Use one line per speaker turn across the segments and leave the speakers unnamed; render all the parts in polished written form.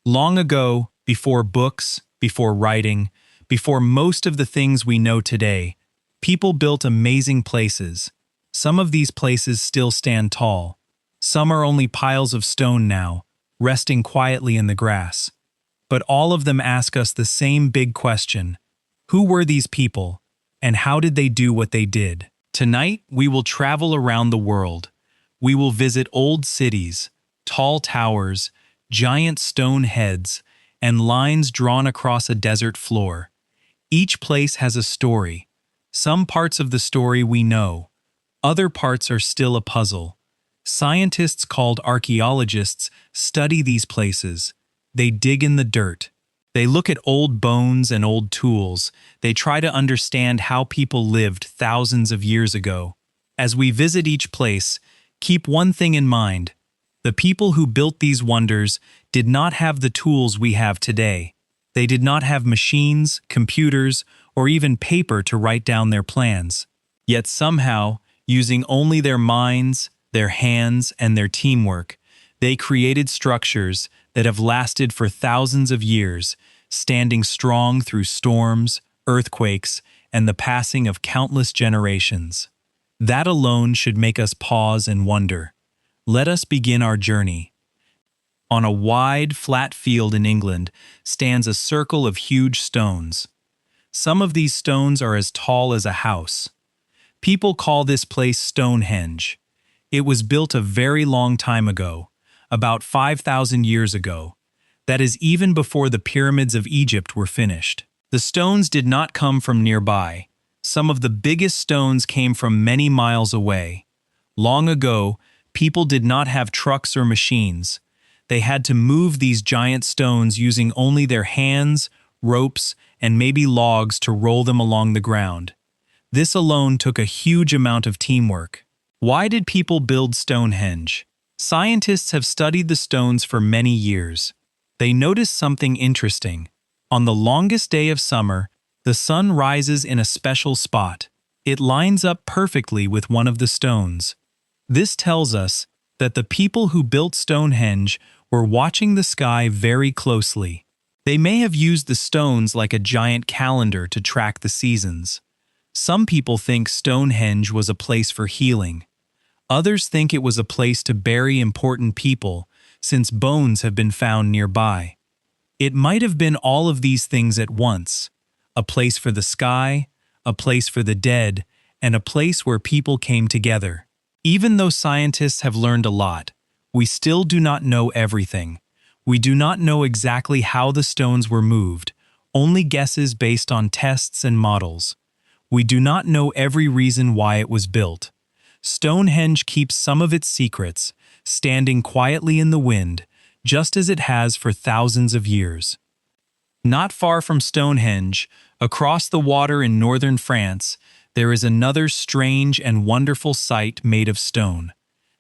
Long ago, before books, before writing, before most of the things we know today, people built amazing places. Some of these places still stand tall. Some are only piles of stone now, resting quietly in the grass. But all of them ask us the same big question: who were these people, and how did they do what they did? Tonight, we will travel around the world. We will visit old cities, tall towers, giant stone heads, and lines drawn across a desert floor. Each place has a story. Some parts of the story we know. Other parts are still a puzzle. Scientists called archaeologists study these places. They dig in the dirt. They look at old bones and old tools. They try to understand how people lived thousands of years ago. As we visit each place, keep one thing in mind. The people who built these wonders did not have the tools we have today. They did not have machines, computers, or even paper to write down their plans. Yet somehow, using only their minds, their hands, and their teamwork, they created structures that have lasted for thousands of years, standing strong through storms, earthquakes, and the passing of countless generations. That alone should make us pause and wonder. Let us begin our journey. On a wide, flat field in England stands a circle of huge stones. Some of these stones are as tall as a house. People call this place Stonehenge. It was built a very long time ago, about 5,000 years ago. That is even before the pyramids of Egypt were finished. The stones did not come from nearby. Some of the biggest stones came from many miles away. Long ago, people did not have trucks or machines. They had to move these giant stones using only their hands, ropes, and maybe logs to roll them along the ground. This alone took a huge amount of teamwork. Why did people build Stonehenge? Scientists have studied the stones for many years. They noticed something interesting. On the longest day of summer, the sun rises in a special spot. It lines up perfectly with one of the stones. This tells us that the people who built Stonehenge were watching the sky very closely. They may have used the stones like a giant calendar to track the seasons. Some people think Stonehenge was a place for healing. Others think it was a place to bury important people, since bones have been found nearby. It might have been all of these things at once: a place for the sky, a place for the dead, and a place where people came together. Even though scientists have learned a lot, we still do not know everything. We do not know exactly how the stones were moved, only guesses based on tests and models. We do not know every reason why it was built. Stonehenge keeps some of its secrets, standing quietly in the wind, just as it has for thousands of years. Not far from Stonehenge, across the water in northern France, there is another strange and wonderful site made of stone.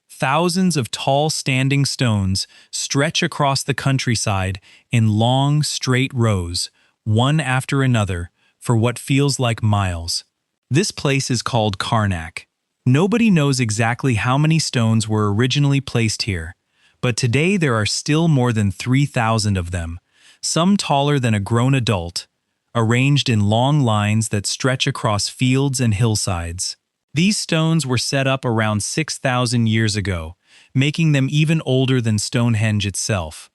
Thousands of tall standing stones stretch across the countryside in long, straight rows, one after another, for what feels like miles. This place is called Carnac. Nobody knows exactly how many stones were originally placed here, but today there are still more than 3,000 of them, some taller than a grown adult, arranged in long lines that stretch across fields and hillsides. These stones were set up around 6,000 years ago, making them even older than Stonehenge itself.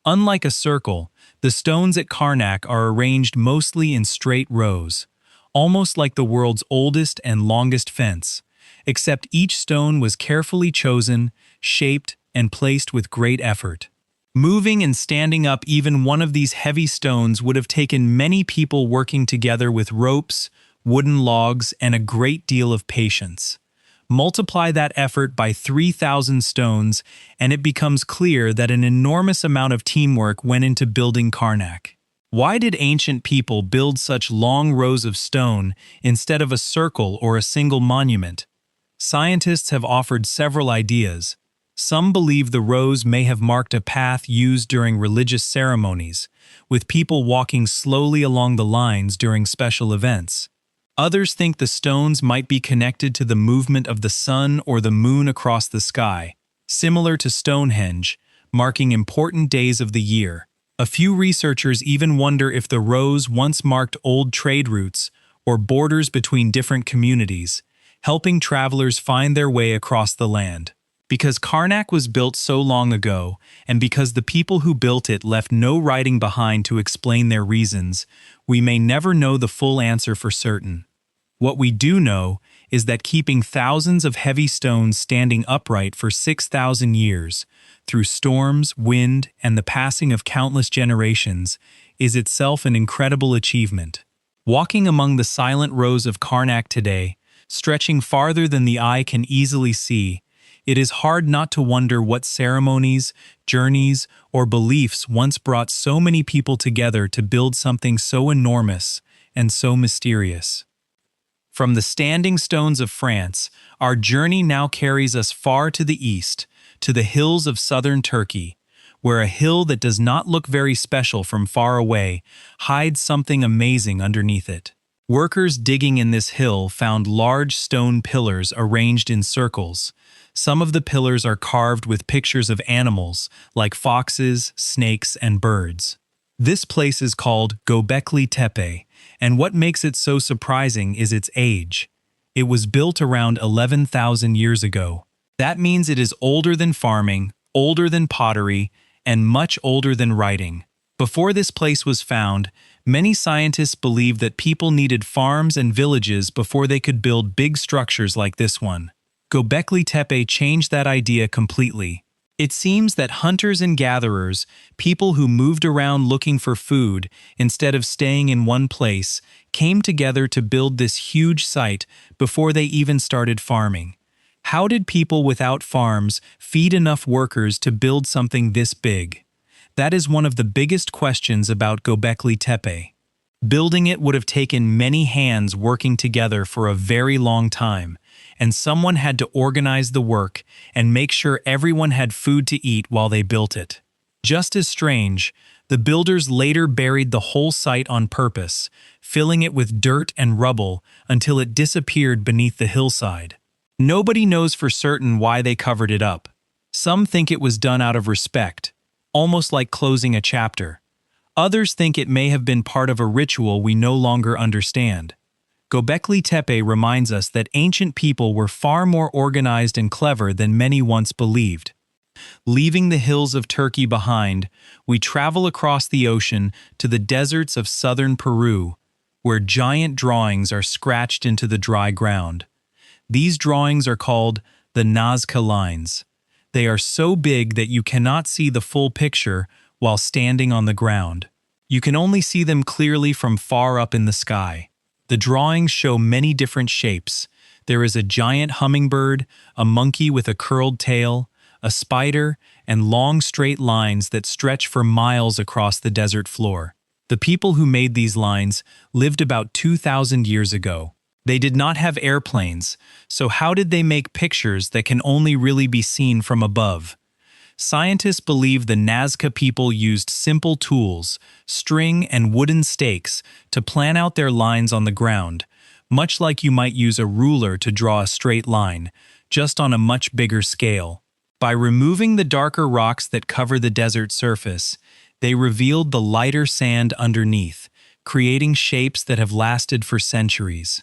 Unlike a circle, the stones at Carnac are arranged mostly in straight rows, almost like the world's oldest and longest fence, except each stone was carefully chosen, shaped, and placed with great effort. Moving and standing up even one of these heavy stones would have taken many people working together with ropes, wooden logs, and a great deal of patience. Multiply that effort by 3,000 stones, and it becomes clear that an enormous amount of teamwork went into building Carnac. Why did ancient people build such long rows of stone instead of a circle or a single monument? Scientists have offered several ideas. Some believe the rows may have marked a path used during religious ceremonies, with people walking slowly along the lines during special events. Others think the stones might be connected to the movement of the sun or the moon across the sky, similar to Stonehenge, marking important days of the year. A few researchers even wonder if the rows once marked old trade routes or borders between different communities, helping travelers find their way across the land. Because Carnac was built so long ago, and because the people who built it left no writing behind to explain their reasons, we may never know the full answer for certain. What we do know is that keeping thousands of heavy stones standing upright for 6,000 years, through storms, wind, and the passing of countless generations, is itself an incredible achievement. Walking among the silent rows of Carnac today, stretching farther than the eye can easily see, it is hard not to wonder what ceremonies, journeys, or beliefs once brought so many people together to build something so enormous and so mysterious. From the standing stones of France, our journey now carries us far to the east, to the hills of southern Turkey, where a hill that does not look very special from far away hides something amazing underneath it. Workers digging in this hill found large stone pillars arranged in circles. Some of the pillars are carved with pictures of animals, like foxes, snakes, and birds. This place is called Gobekli Tepe, and what makes it so surprising is its age. It was built around 11,000 years ago. That means it is older than farming, older than pottery, and much older than writing. Before this place was found, many scientists believed that people needed farms and villages before they could build big structures like this one. Gobekli Tepe changed that idea completely. It seems that hunters and gatherers, people who moved around looking for food instead of staying in one place, came together to build this huge site before they even started farming. How did people without farms feed enough workers to build something this big? That is one of the biggest questions about Gobekli Tepe. Building it would have taken many hands working together for a very long time, and someone had to organize the work and make sure everyone had food to eat while they built it. Just as strange, the builders later buried the whole site on purpose, filling it with dirt and rubble until it disappeared beneath the hillside. Nobody knows for certain why they covered it up. Some think it was done out of respect, almost like closing a chapter. Others think it may have been part of a ritual we no longer understand. Gobekli Tepe reminds us that ancient people were far more organized and clever than many once believed. Leaving the hills of Turkey behind, we travel across the ocean to the deserts of southern Peru, where giant drawings are scratched into the dry ground. These drawings are called the Nazca Lines. They are so big that you cannot see the full picture while standing on the ground. You can only see them clearly from far up in the sky. The drawings show many different shapes. There is a giant hummingbird, a monkey with a curled tail, a spider, and long straight lines that stretch for miles across the desert floor. The people who made these lines lived about 2,000 years ago. They did not have airplanes, so how did they make pictures that can only really be seen from above? Scientists believe the Nazca people used simple tools, string and wooden stakes, to plan out their lines on the ground, much like you might use a ruler to draw a straight line, just on a much bigger scale. By removing the darker rocks that cover the desert surface, they revealed the lighter sand underneath, creating shapes that have lasted for centuries.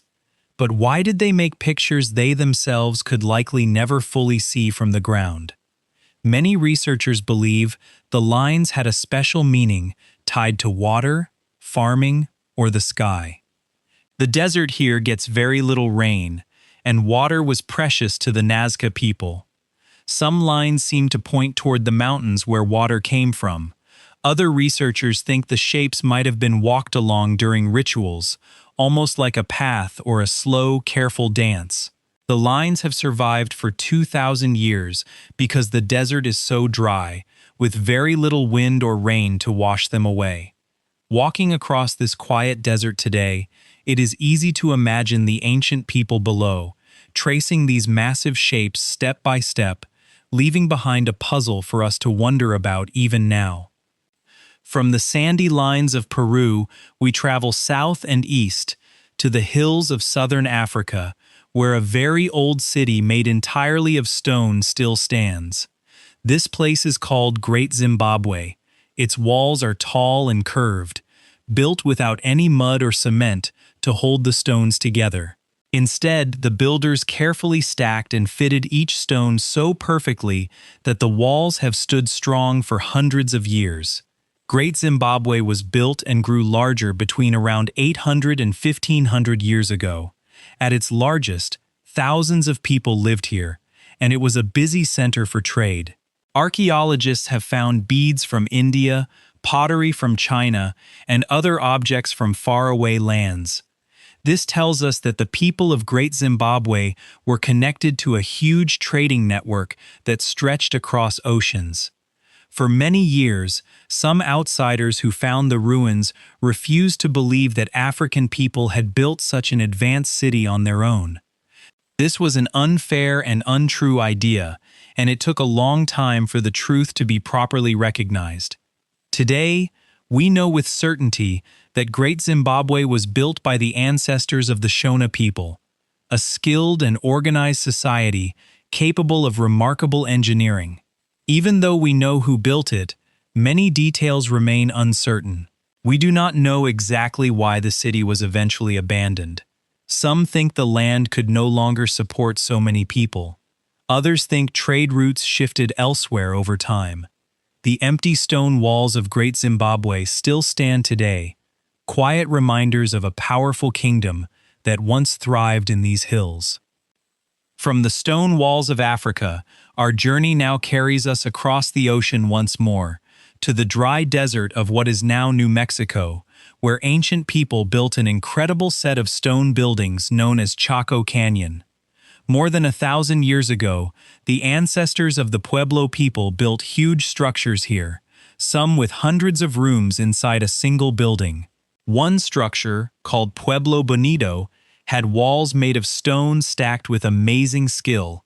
But why did they make pictures they themselves could likely never fully see from the ground? Many researchers believe the lines had a special meaning tied to water, farming, or the sky. The desert here gets very little rain, and water was precious to the Nazca people. Some lines seem to point toward the mountains where water came from. Other researchers think the shapes might have been walked along during rituals, almost like a path or a slow, careful dance. The lines have survived for 2,000 years because the desert is so dry, with very little wind or rain to wash them away. Walking across this quiet desert today, it is easy to imagine the ancient people below, tracing these massive shapes step by step, leaving behind a puzzle for us to wonder about even now. From the sandy lines of Peru, we travel south and east to the hills of southern Africa, where a very old city made entirely of stone still stands. This place is called Great Zimbabwe. Its walls are tall and curved, built without any mud or cement to hold the stones together. Instead, the builders carefully stacked and fitted each stone so perfectly that the walls have stood strong for hundreds of years. Great Zimbabwe was built and grew larger between around 800 and 1500 years ago. At its largest, thousands of people lived here, and it was a busy center for trade. Archaeologists have found beads from India, pottery from China, and other objects from faraway lands. This tells us that the people of Great Zimbabwe were connected to a huge trading network that stretched across oceans. For many years, some outsiders who found the ruins refused to believe that African people had built such an advanced city on their own. This was an unfair and untrue idea, and it took a long time for the truth to be properly recognized. Today, we know with certainty that Great Zimbabwe was built by the ancestors of the Shona people, a skilled and organized society capable of remarkable engineering. Even though we know who built it, many details remain uncertain. We do not know exactly why the city was eventually abandoned. Some think the land could no longer support so many people. Others think trade routes shifted elsewhere over time. The empty stone walls of Great Zimbabwe still stand today, quiet reminders of a powerful kingdom that once thrived in these hills. From the stone walls of Africa, our journey now carries us across the ocean once more, to the dry desert of what is now New Mexico, where ancient people built an incredible set of stone buildings known as Chaco Canyon. More than 1,000 years ago, the ancestors of the Pueblo people built huge structures here, some with hundreds of rooms inside a single building. One structure, called Pueblo Bonito, had walls made of stone stacked with amazing skill,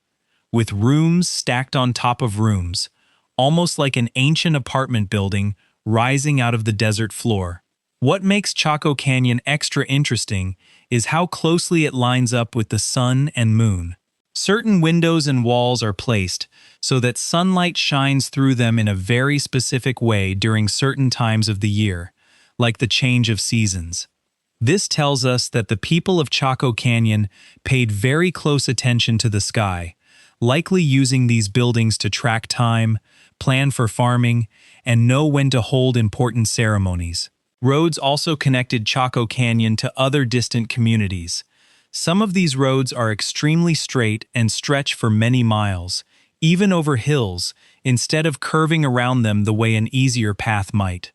with rooms stacked on top of rooms, almost like an ancient apartment building rising out of the desert floor. What makes Chaco Canyon extra interesting is how closely it lines up with the sun and moon. Certain windows and walls are placed so that sunlight shines through them in a very specific way during certain times of the year, like the change of seasons. This tells us that the people of Chaco Canyon paid very close attention to the sky, likely using these buildings to track time, plan for farming, and know when to hold important ceremonies. Roads also connected Chaco Canyon to other distant communities. Some of these roads are extremely straight and stretch for many miles, even over hills, instead of curving around them the way an easier path might.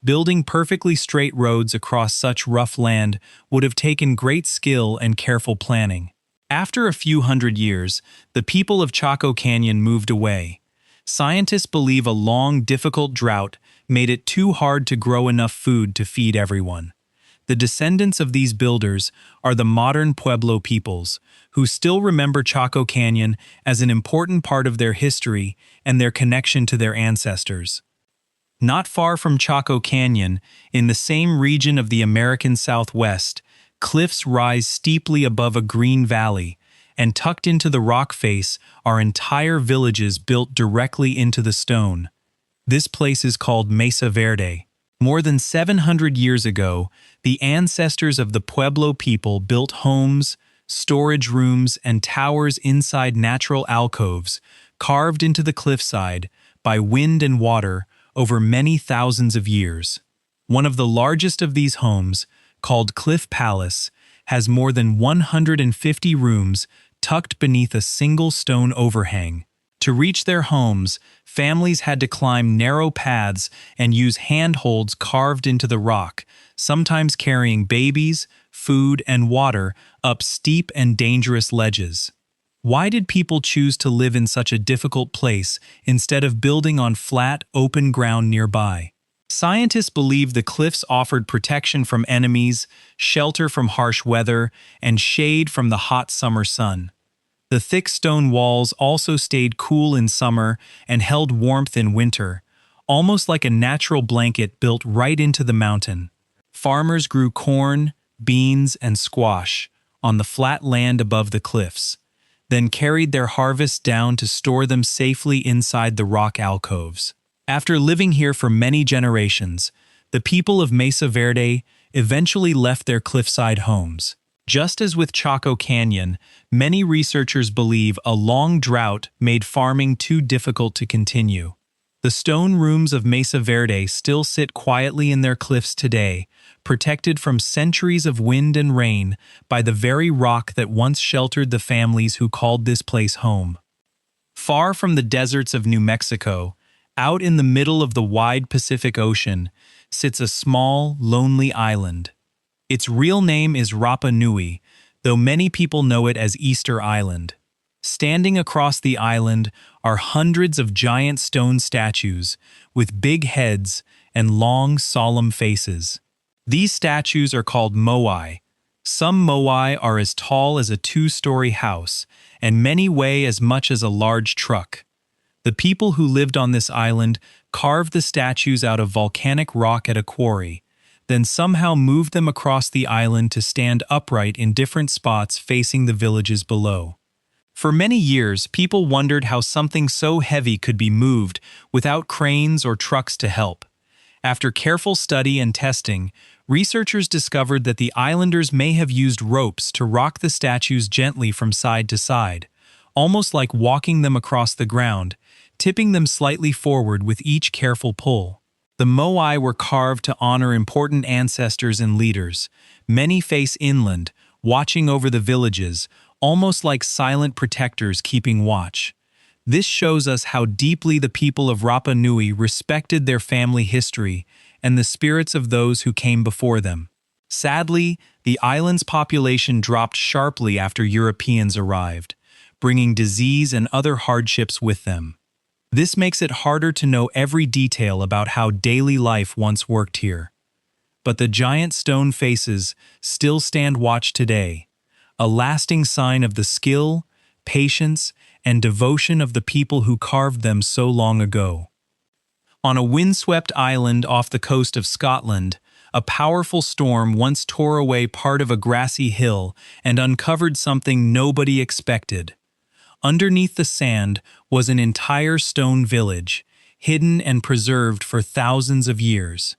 Building perfectly straight roads across such rough land would have taken great skill and careful planning. After a few hundred years, the people of Chaco Canyon moved away. Scientists believe a long, difficult drought made it too hard to grow enough food to feed everyone. The descendants of these builders are the modern Pueblo peoples, who still remember Chaco Canyon as an important part of their history and their connection to their ancestors. Not far from Chaco Canyon, in the same region of the American Southwest, cliffs rise steeply above a green valley, and tucked into the rock face are entire villages built directly into the stone. This place is called Mesa Verde. More than 700 years ago, the ancestors of the Pueblo people built homes, storage rooms, and towers inside natural alcoves, carved into the cliffside by wind and water over many thousands of years. One of the largest of these homes, called Cliff Palace, has more than 150 rooms tucked beneath a single stone overhang. To reach their homes, families had to climb narrow paths and use handholds carved into the rock, sometimes carrying babies, food, and water up steep and dangerous ledges. Why did people choose to live in such a difficult place instead of building on flat, open ground nearby? Scientists believe the cliffs offered protection from enemies, shelter from harsh weather, and shade from the hot summer sun. The thick stone walls also stayed cool in summer and held warmth in winter, almost like a natural blanket built right into the mountain. Farmers grew corn, beans, and squash on the flat land above the cliffs, then carried their harvests down to store them safely inside the rock alcoves. After living here for many generations, the people of Mesa Verde eventually left their cliffside homes. Just as with Chaco Canyon, many researchers believe a long drought made farming too difficult to continue. The stone rooms of Mesa Verde still sit quietly in their cliffs today, protected from centuries of wind and rain by the very rock that once sheltered the families who called this place home. Far from the deserts of New Mexico, out in the middle of the wide Pacific Ocean, sits a small, lonely island. Its real name is Rapa Nui, though many people know it as Easter Island. Standing across the island are hundreds of giant stone statues with big heads and long, solemn faces. These statues are called moai. Some moai are as tall as a two-story house, and many weigh as much as a large truck. The people who lived on this island carved the statues out of volcanic rock at a quarry, then somehow moved them across the island to stand upright in different spots facing the villages below. For many years, people wondered how something so heavy could be moved without cranes or trucks to help. After careful study and testing, researchers discovered that the islanders may have used ropes to rock the statues gently from side to side, almost like walking them across the ground, tipping them slightly forward with each careful pull. The moai were carved to honor important ancestors and leaders. Many face inland, watching over the villages, almost like silent protectors keeping watch. This shows us how deeply the people of Rapa Nui respected their family history and the spirits of those who came before them. Sadly, the island's population dropped sharply after Europeans arrived, bringing disease and other hardships with them. This makes it harder to know every detail about how daily life once worked here. But the giant stone faces still stand watch today, a lasting sign of the skill, patience, and devotion of the people who carved them so long ago. On a windswept island off the coast of Scotland, a powerful storm once tore away part of a grassy hill and uncovered something nobody expected. Underneath the sand was an entire stone village, hidden and preserved for thousands of years.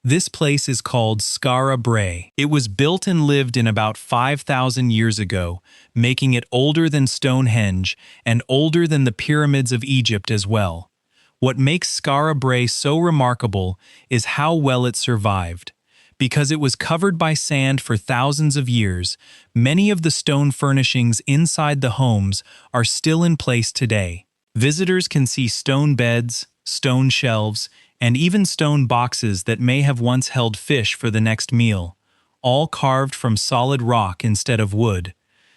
This place is called Skara Brae. It was built and lived in about 5,000 years ago, making it older than Stonehenge and older than the pyramids of Egypt as well. What makes Skara Brae so remarkable is how well it survived. Because it was covered by sand for thousands of years, many of the stone furnishings inside the homes are still in place today. Visitors can see stone beds, stone shelves, and even stone boxes that may have once held fish for the next meal, all carved from solid rock instead of wood,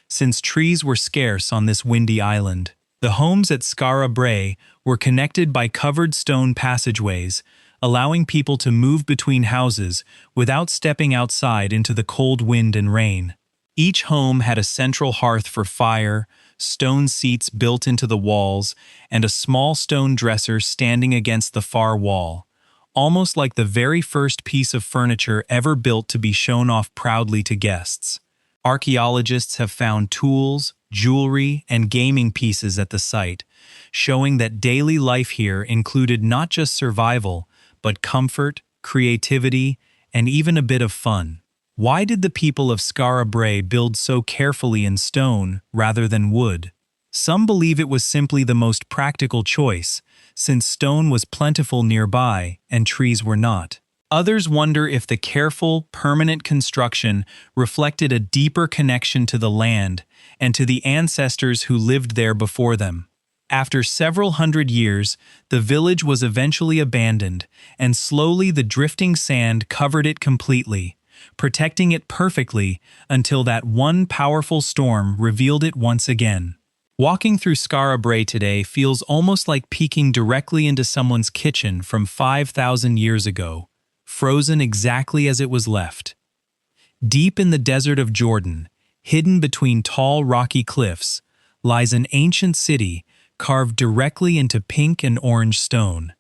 since trees were scarce on this windy island. The homes at Skara Brae were connected by covered stone passageways, allowing people to move between houses without stepping outside into the cold wind and rain. Each home had a central hearth for fire, stone seats built into the walls, and a small stone dresser standing against the far wall, almost like the very first piece of furniture ever built to be shown off proudly to guests. Archaeologists have found tools, jewelry, and gaming pieces at the site, showing that daily life here included not just survival, but comfort, creativity, and even a bit of fun. Why did the people of Skara Brae build so carefully in stone rather than wood? Some believe it was simply the most practical choice, since stone was plentiful nearby and trees were not. Others wonder if the careful, permanent construction reflected a deeper connection to the land and to the ancestors who lived there before them. After several hundred years, the village was eventually abandoned, and slowly the drifting sand covered it completely, protecting it perfectly until that one powerful storm revealed it once again. Walking through Skara Brae today feels almost like peeking directly into someone's kitchen from 5,000 years ago, frozen exactly as it was left. Deep in the desert of Jordan, hidden between tall rocky cliffs, lies an ancient city carved directly into pink and orange stone.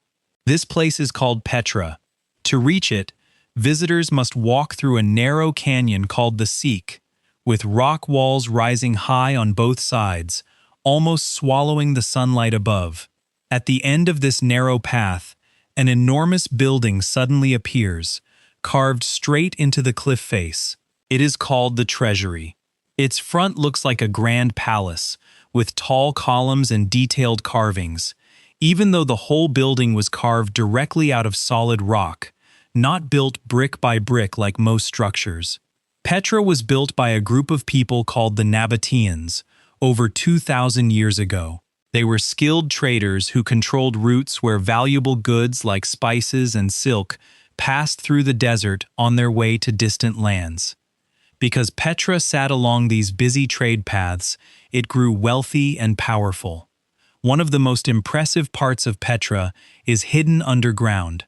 This place is called Petra. To reach it, visitors must walk through a narrow canyon called the Seek, with rock walls rising high on both sides, almost swallowing the sunlight above. At the end of this narrow path, An enormous building suddenly appears, carved straight into the cliff face. It is called the Treasury. Its front looks like a grand palace, with tall columns and detailed carvings, even though the whole building was carved directly out of solid rock, not built brick by brick like most structures. Petra was built by a group of people called the Nabateans over 2,000 years ago. They were skilled traders who controlled routes where valuable goods like spices and silk passed through the desert on their way to distant lands. Because Petra sat along these busy trade paths, it grew wealthy and powerful. One of the most impressive parts of Petra is hidden underground.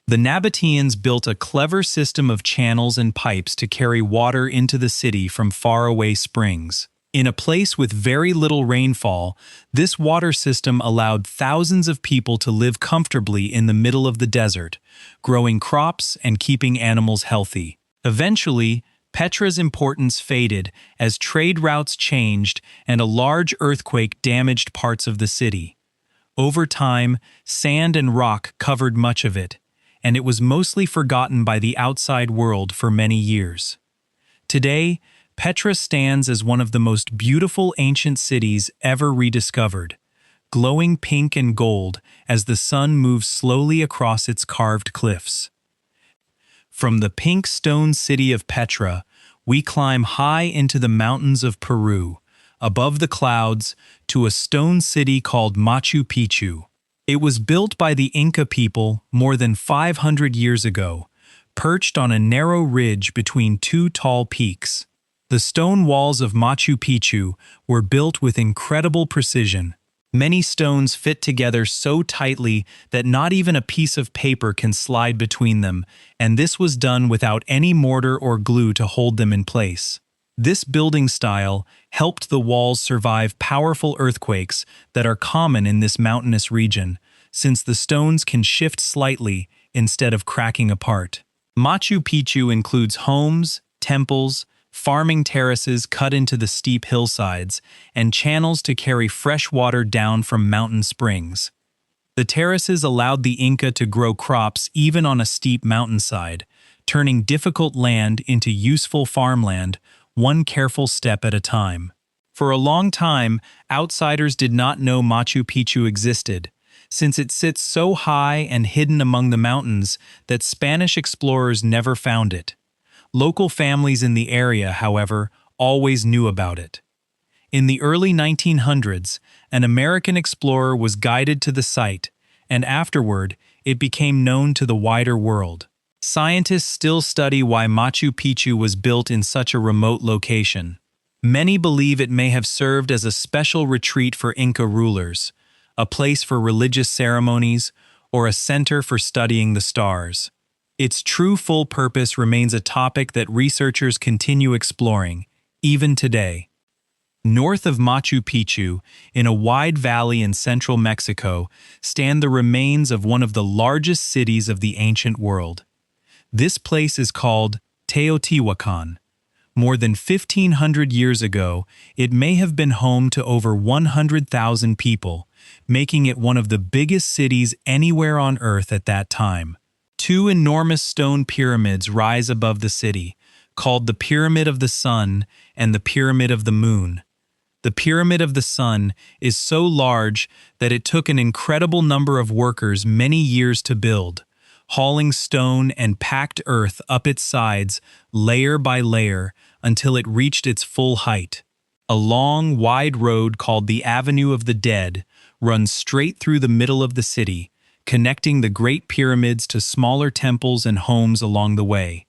The Nabateans built a clever system of channels and pipes to carry water into the city from faraway springs. In a place with very little rainfall, this water system allowed thousands of people to live comfortably in the middle of the desert, growing crops and keeping animals healthy. Eventually, Petra's importance faded as trade routes changed and a large earthquake damaged parts of the city. Over time, sand and rock covered much of it, and it was mostly forgotten by the outside world for many years. Today, Petra stands as one of the most beautiful ancient cities ever rediscovered, glowing pink and gold as the sun moves slowly across its carved cliffs. From the pink stone city of Petra, we climb high into the mountains of Peru, above the clouds, to a stone city called Machu Picchu. It was built by the Inca people more than 500 years ago, perched on a narrow ridge between two tall peaks. The stone walls of Machu Picchu were built with incredible precision. Many stones fit together so tightly that not even a piece of paper can slide between them, and this was done without any mortar or glue to hold them in place. This building style helped the walls survive powerful earthquakes that are common in this mountainous region, since the stones can shift slightly instead of cracking apart. Machu Picchu includes homes, temples, farming terraces cut into the steep hillsides, and channels to carry fresh water down from mountain springs. The terraces allowed the Inca to grow crops even on a steep mountainside, turning difficult land into useful farmland, one careful step at a time. For a long time, outsiders did not know Machu Picchu existed, since it sits so high and hidden among the mountains that Spanish explorers never found it. Local families in the area, however, always knew about it. In the early 1900s, an American explorer was guided to the site, and afterward, it became known to the wider world. Scientists still study why Machu Picchu was built in such a remote location. Many believe it may have served as a special retreat for Inca rulers, a place for religious ceremonies, or a center for studying the stars. Its true full purpose remains a topic that researchers continue exploring, even today. North of Machu Picchu, in a wide valley in central Mexico, stand the remains of one of the largest cities of the ancient world. This place is called Teotihuacan. More than 1,500 years ago, it may have been home to over 100,000 people, making it one of the biggest cities anywhere on Earth at that time. Two enormous stone pyramids rise above the city, called the Pyramid of the Sun and the Pyramid of the Moon. The Pyramid of the Sun is so large that it took an incredible number of workers many years to build, hauling stone and packed earth up its sides layer by layer until it reached its full height. A long, wide road called the Avenue of the Dead runs straight through the middle of the city, connecting the Great Pyramids to smaller temples and homes along the way.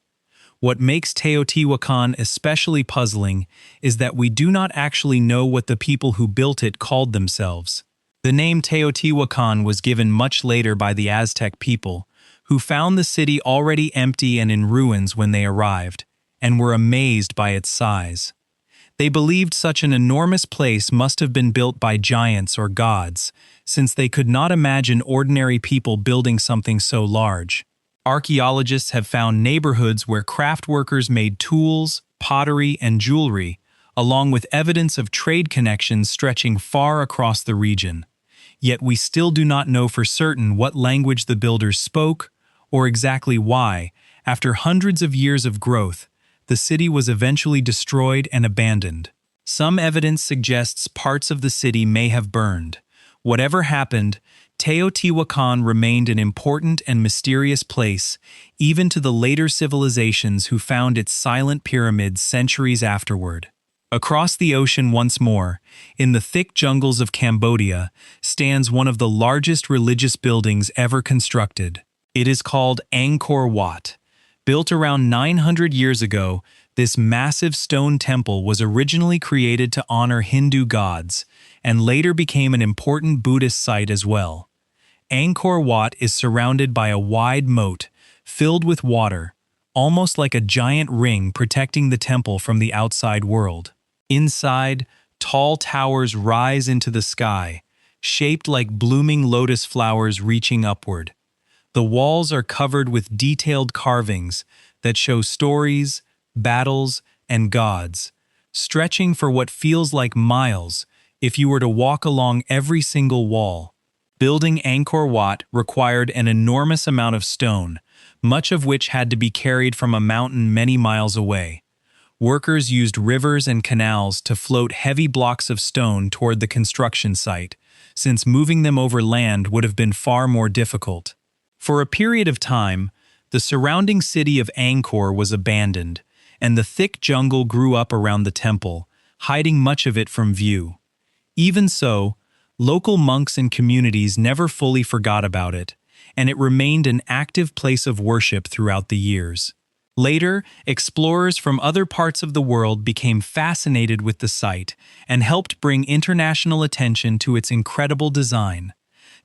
What makes Teotihuacan especially puzzling is that we do not actually know what the people who built it called themselves. The name Teotihuacan was given much later by the Aztec people, who found the city already empty and in ruins when they arrived, and were amazed by its size. They believed such an enormous place must have been built by giants or gods, since they could not imagine ordinary people building something so large. Archaeologists have found neighborhoods where craft workers made tools, pottery, and jewelry, along with evidence of trade connections stretching far across the region. yet we still do not know for certain what language the builders spoke or exactly why, after hundreds of years of growth, the city was eventually destroyed and abandoned. Some evidence suggests parts of the city may have burned. Whatever happened, Teotihuacan remained an important and mysterious place, even to the later civilizations who found its silent pyramids centuries afterward. Across the ocean once more, in the thick jungles of Cambodia, stands one of the largest religious buildings ever constructed. It is called Angkor Wat. Built around 900 years ago, this massive stone temple was originally created to honor Hindu gods, and later became an important Buddhist site as well. Angkor Wat is surrounded by a wide moat, filled with water, almost like a giant ring protecting the temple from the outside world. Inside, tall towers rise into the sky, shaped like blooming lotus flowers reaching upward. The walls are covered with detailed carvings that show stories, battles, and gods, stretching for what feels like miles if you were to walk along every single wall. Building Angkor Wat required an enormous amount of stone, much of which had to be carried from a mountain many miles away. Workers used rivers and canals to float heavy blocks of stone toward the construction site, since moving them over land would have been far more difficult. For a period of time, the surrounding city of Angkor was abandoned, and the thick jungle grew up around the temple, hiding much of it from view. Even so, local monks and communities never fully forgot about it, and it remained an active place of worship throughout the years. Later, explorers from other parts of the world became fascinated with the site and helped bring international attention to its incredible design.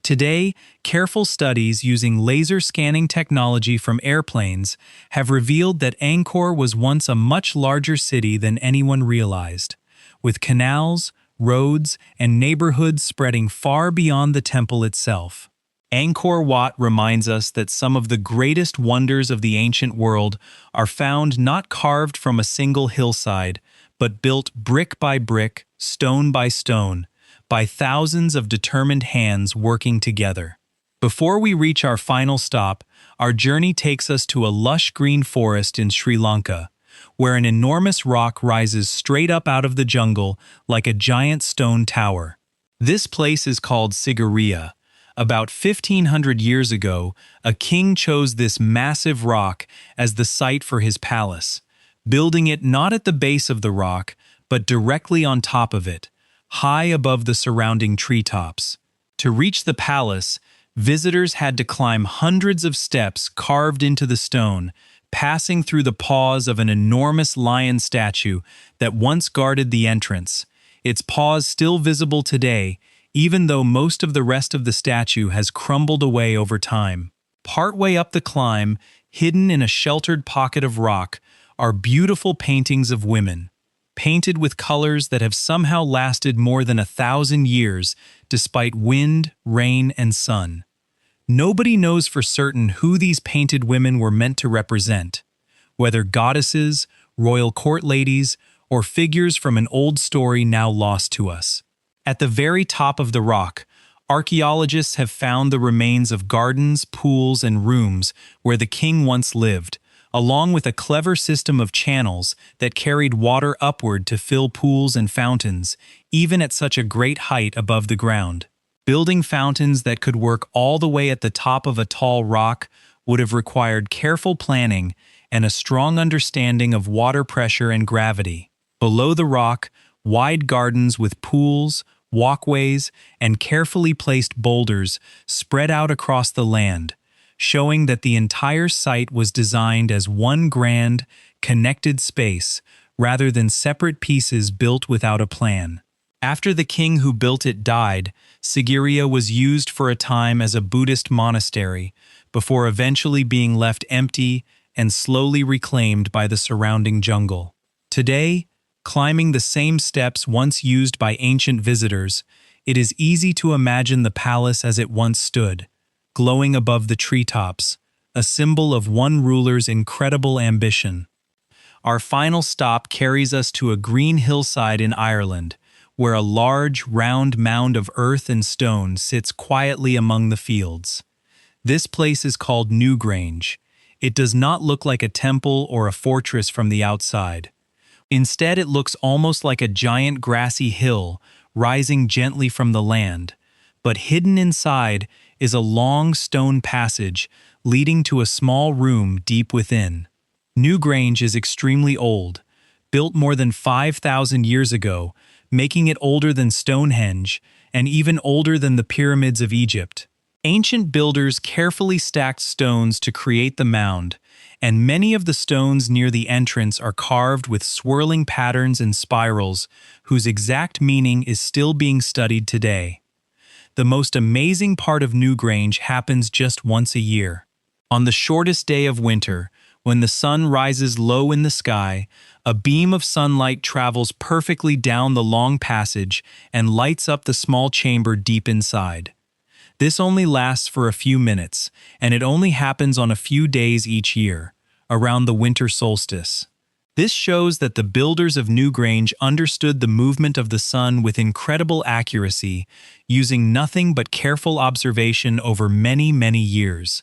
Today, careful studies using laser scanning technology from airplanes have revealed that Angkor was once a much larger city than anyone realized, with canals, roads, and neighborhoods spreading far beyond the temple itself. Angkor Wat reminds us that some of the greatest wonders of the ancient world are found not carved from a single hillside, but built brick by brick, stone by stone, by thousands of determined hands working together. Before we reach our final stop, our journey takes us to a lush green forest in Sri Lanka, where an enormous rock rises straight up out of the jungle like a giant stone tower. This place is called Sigiriya. About 1,500 years ago, a king chose this massive rock as the site for his palace, building it not at the base of the rock, but directly on top of it, high above the surrounding treetops. To reach the palace, visitors had to climb hundreds of steps carved into the stone, passing through the paws of an enormous lion statue that once guarded the entrance, its paws still visible today, even though most of the rest of the statue has crumbled away over time. Partway up the climb, hidden in a sheltered pocket of rock, are beautiful paintings of women, painted with colors that have somehow lasted more than 1,000 years despite wind, rain, and sun. Nobody knows for certain who these painted women were meant to represent, whether goddesses, royal court ladies, or figures from an old story now lost to us. At the very top of the rock, archaeologists have found the remains of gardens, pools, and rooms where the king once lived, along with a clever system of channels that carried water upward to fill pools and fountains, even at such a great height above the ground. Building fountains that could work all the way at the top of a tall rock would have required careful planning and a strong understanding of water pressure and gravity. Below the rock, wide gardens with pools, walkways, and carefully placed boulders spread out across the land, showing that the entire site was designed as one grand, connected space rather than separate pieces built without a plan. After the king who built it died, Sigiriya was used for a time as a Buddhist monastery, before eventually being left empty and slowly reclaimed by the surrounding jungle. Today, climbing the same steps once used by ancient visitors, it is easy to imagine the palace as it once stood, glowing above the treetops, a symbol of one ruler's incredible ambition. Our final stop carries us to a green hillside in Ireland, where a large, round mound of earth and stone sits quietly among the fields. This place is called Newgrange. It does not look like a temple or a fortress from the outside. Instead, it looks almost like a giant grassy hill rising gently from the land, but hidden inside is a long stone passage leading to a small room deep within. Newgrange is extremely old, built more than 5,000 years ago, making it older than Stonehenge and even older than the pyramids of Egypt. Ancient builders carefully stacked stones to create the mound, and many of the stones near the entrance are carved with swirling patterns and spirals whose exact meaning is still being studied today. The most amazing part of Newgrange happens just once a year. On the shortest day of winter, when the sun rises low in the sky, a beam of sunlight travels perfectly down the long passage and lights up the small chamber deep inside. This only lasts for a few minutes, and it only happens on a few days each year, around the winter solstice. This shows that the builders of Newgrange understood the movement of the sun with incredible accuracy, using nothing but careful observation over many, many years.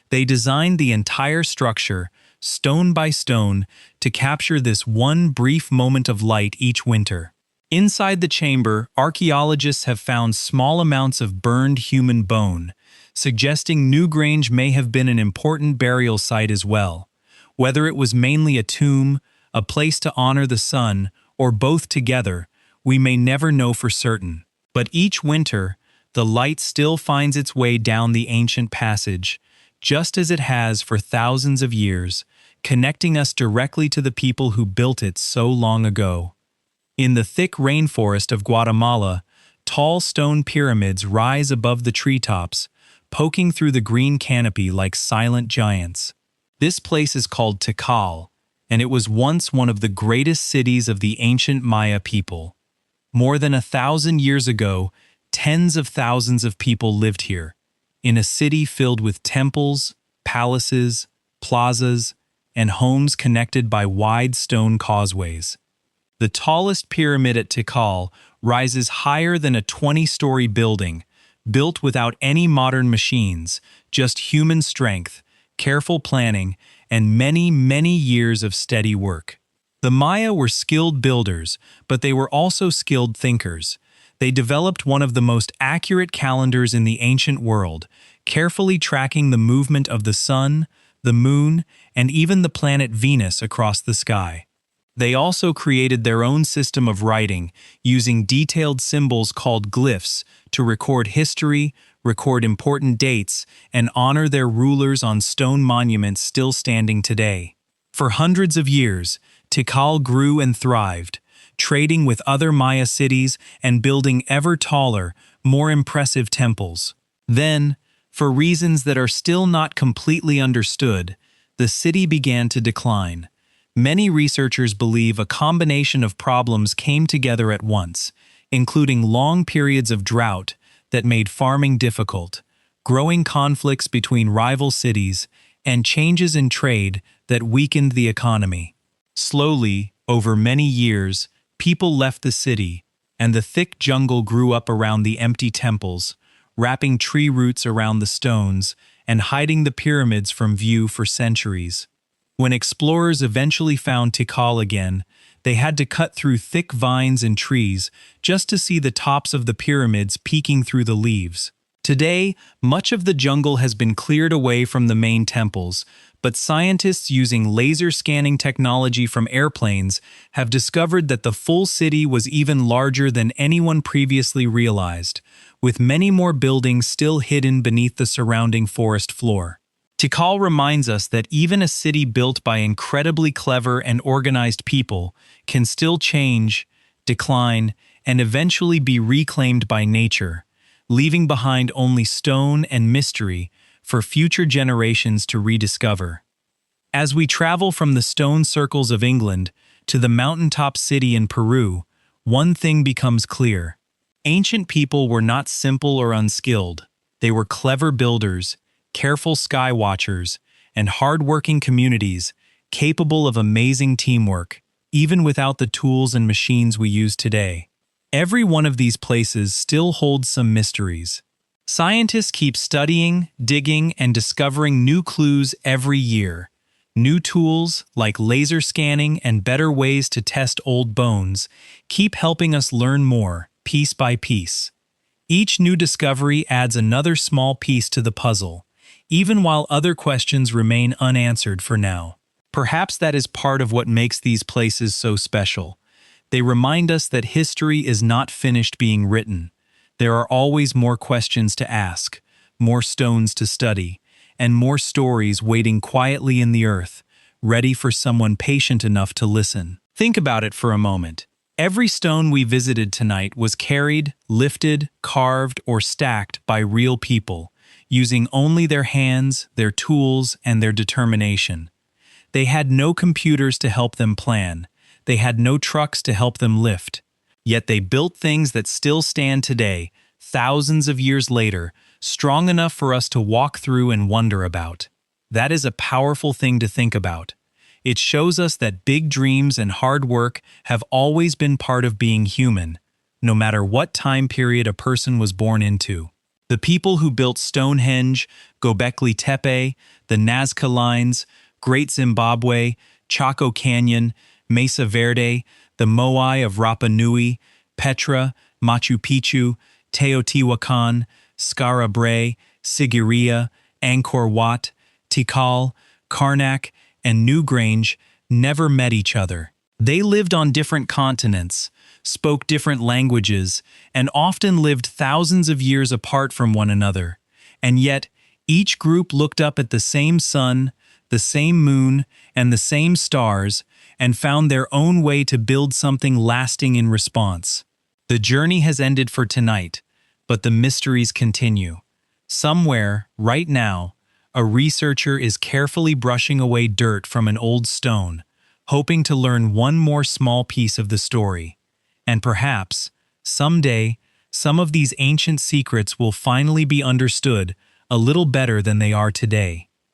They designed the entire structure, stone by stone, to capture this one brief moment of light each winter. Inside the chamber, archaeologists have found small amounts of burned human bone, suggesting Newgrange may have been an important burial site as well. Whether it was mainly a tomb, a place to honor the sun, or both together, we may never know for certain. But each winter, the light still finds its way down the ancient passage, just as it has for thousands of years, connecting us directly to the people who built it so long ago. In the thick rainforest of Guatemala, tall stone pyramids rise above the treetops, poking through the green canopy like silent giants. This place is called Tikal, and it was once one of the greatest cities of the ancient Maya people. More than 1,000 years ago, tens of thousands of people lived here, in a city filled with temples, palaces, plazas, and homes connected by wide stone causeways. The tallest pyramid at Tikal rises higher than a 20-story building, built without any modern machines, just human strength, careful planning, and many, many years of steady work. The Maya were skilled builders, but they were also skilled thinkers. They developed one of the most accurate calendars in the ancient world, carefully tracking the movement of the sun, the moon, and even the planet Venus across the sky. They also created their own system of writing, using detailed symbols called glyphs to record history, record important dates, and honor their rulers on stone monuments still standing today. For hundreds of years, Tikal grew and thrived, trading with other Maya cities and building ever taller, more impressive temples. Then, for reasons that are still not completely understood, the city began to decline. Many researchers believe a combination of problems came together at once, including long periods of drought that made farming difficult, growing conflicts between rival cities, and changes in trade that weakened the economy. Slowly, over many years, people left the city, and the thick jungle grew up around the empty temples, wrapping tree roots around the stones and hiding the pyramids from view for centuries. When explorers eventually found Tikal again, they had to cut through thick vines and trees just to see the tops of the pyramids peeking through the leaves. Today, much of the jungle has been cleared away from the main temples, but scientists using laser scanning technology from airplanes have discovered that the full city was even larger than anyone previously realized, with many more buildings still hidden beneath the surrounding forest floor. Tikal reminds us that even a city built by incredibly clever and organized people can still change, decline, and eventually be reclaimed by nature, leaving behind only stone and mystery for future generations to rediscover. As we travel from the stone circles of England to the mountaintop city in Peru, one thing becomes clear. Ancient people were not simple or unskilled. They were clever builders, careful sky watchers, and hard-working communities capable of amazing teamwork, even without the tools and machines we use today. Every one of these places still holds some mysteries. Scientists keep studying, digging, and discovering new clues every year. New tools, like laser scanning and better ways to test old bones, keep helping us learn more, piece by piece. Each new discovery adds another small piece to the puzzle, even while other questions remain unanswered for now. Perhaps that is part of what makes these places so special. They remind us that history is not finished being written. There are always more questions to ask, more stones to study, and more stories waiting quietly in the earth, ready for someone patient enough to listen. Think about it for a moment. Every stone we visited tonight was carried, lifted, carved, or stacked by real people, using only their hands, their tools, and their determination. They had no computers to help them plan. They had no trucks to help them lift. Yet they built things that still stand today, thousands of years later, strong enough for us to walk through and wonder about. That is a powerful thing to think about. It shows us that big dreams and hard work have always been part of being human, no matter what time period a person was born into. The people who built Stonehenge, Gobekli Tepe, the Nazca Lines, Great Zimbabwe, Chaco Canyon, Mesa Verde, the Moai of Rapa Nui, Petra, Machu Picchu, Teotihuacan, Skara Brae, Sigiriya, Angkor Wat, Tikal, Carnac, and Newgrange never met each other. They lived on different continents, spoke different languages, and often lived thousands of years apart from one another. And yet, each group looked up at the same sun, the same moon, and the same stars, and found their own way to build something lasting in response. The journey has ended for tonight, but the mysteries continue. Somewhere, right now, a researcher is carefully brushing away dirt from an old stone, hoping to learn one more small piece of the story. And perhaps, someday, some of these ancient secrets will finally be understood a little better than they are today.